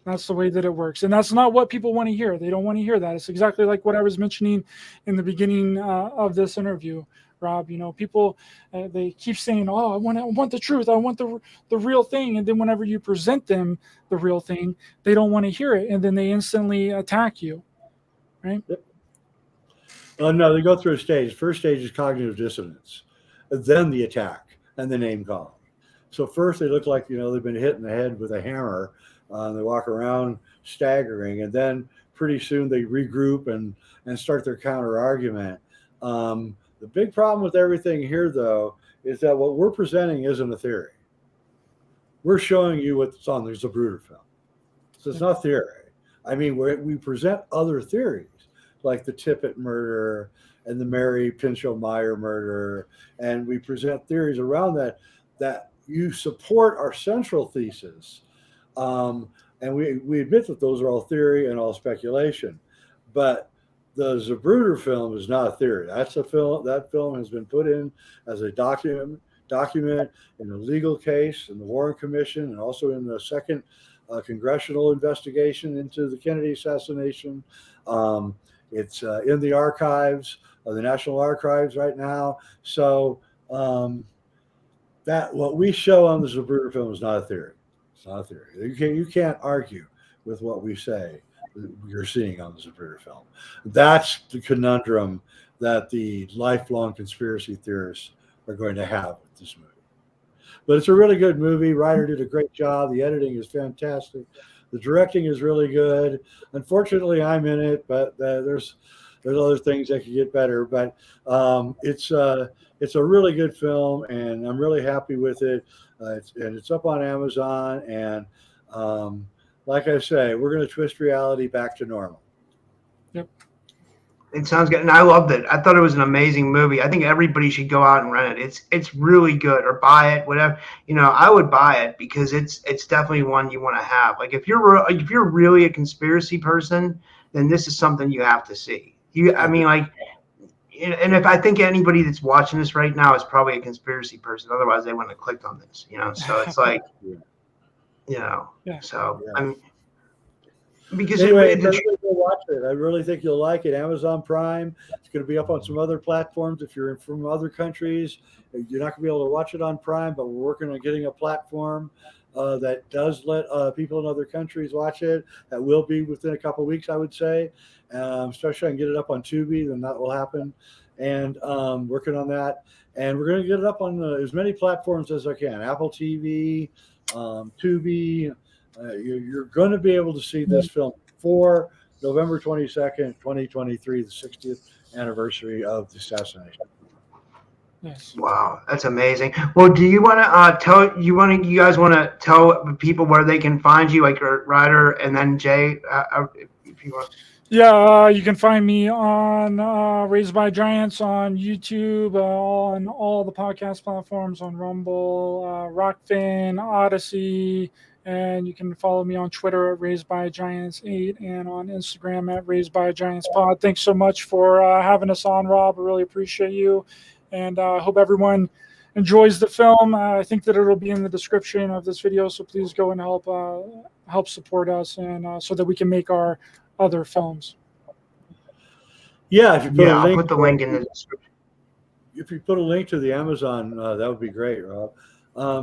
That's the way that it works. And that's not what people want to hear. They don't want to hear that. It's exactly like what I was mentioning in the beginning of this interview, Rob. People, they keep saying, oh, I want the truth. I want the real thing. And then whenever you present them the real thing, they don't want to hear it. And then they instantly attack you, right? Yep. No, they go through a stage. First stage is cognitive dissonance, then the attack and the name calling. So first they look like, they've been hit in the head with a hammer. They walk around staggering, and then pretty soon they regroup and start their counter argument. The big problem with everything here, though, is that what we're presenting isn't a theory. We're showing you what's on the Zapruder film. So it's not theory. I mean, we present other theories, like the Tippit murder and the Mary Pinchot Meyer murder, and we present theories around that you support our central thesis. And we admit that those are all theory and all speculation. But the Zapruder film is not a theory. That's a film. That film has been put in as a document in a legal case in the Warren Commission, and also in the second congressional investigation into the Kennedy assassination. It's in the archives of the National Archives right now. So that what we show on the Zapruder film is not a theory. It's not a theory. You can't argue with what we say you're seeing on the Zapruder film. That's the conundrum that the lifelong conspiracy theorists are going to have with this movie. But it's a really good movie. Ryder did a great job. The editing is fantastic. The directing is really good. Unfortunately, I'm in it, but there's other things that could get better. But it's a really good film, and I'm really happy with it. It's up on Amazon, and like I say, we're going to twist reality back to normal. Yep. It sounds good, and I loved it. I thought it was an amazing movie. I think everybody should go out and rent it. It's really good, or buy it, whatever. I would buy it because it's definitely one you want to have. Like if you're really a conspiracy person, then this is something you have to see. And if I think anybody that's watching this right now is probably a conspiracy person, otherwise they wouldn't have clicked on this. So it's like, Yeah. So Yeah. I mean, because anyway, go watch it. I really think you'll like it. Amazon Prime. It's going to be up on some other platforms. If you're from other countries, you're not going to be able to watch it on Prime, but we're working on getting a platform that does let people in other countries watch it. That will be within a couple of weeks, I would say. Especially I can get it up on Tubi, then that will happen. And working on that. And we're going to get it up on as many platforms as I can. Apple TV, Tubi. You're going to be able to see this film before November 22nd, 2023, the 60th anniversary of the assassination. Yes. Wow, that's amazing. Well, do you want to you guys want to tell people where they can find you, like Ryder and then Jay, if you want? Yeah, you can find me on Raised by Giants on YouTube, on all the podcast platforms, on Rumble, Rockfin, Odysee, and you can follow me on Twitter at Raised by Giants 8 and on Instagram at Raised by Giants Pod. Thanks so much for having us on, Rob. I really appreciate you, and I hope everyone enjoys the film. I think that it'll be in the description of this video, so please go and help support us, and so that we can make our other films. Yeah, if you put a link, I'll put the link in the description. If you put a link to the Amazon, that would be great, Rob.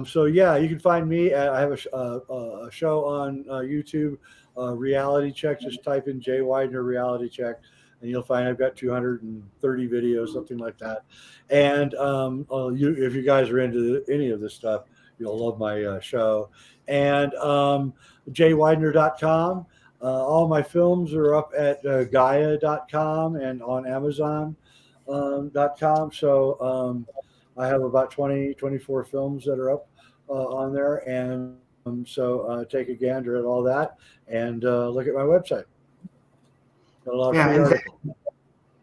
So yeah, you can find me. I have a show on YouTube, Reality Check. Just type in Jay Weidner Reality Check, and you'll find I've got 230 videos, something like that. And if you guys are into any of this stuff, you'll love my show. And jayweidner.com. All my films are up at Gaia.com and on Amazon.com. So I have about 24 films that are up on there. And so take a gander at all that and look at my website. Got a lot of free articles.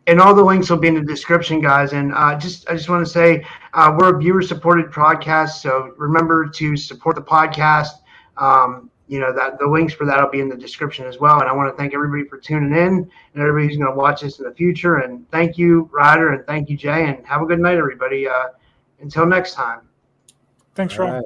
And all the links will be in the description, guys. And I just want to say we're a viewer-supported podcast, so remember to support the podcast. That the links for that will be in the description as well. And I want to thank everybody for tuning in and everybody who's going to watch this in the future. And thank you, Ryder, and thank you, Jay. And have a good night, everybody. Until next time. Thanks, Rob. All right.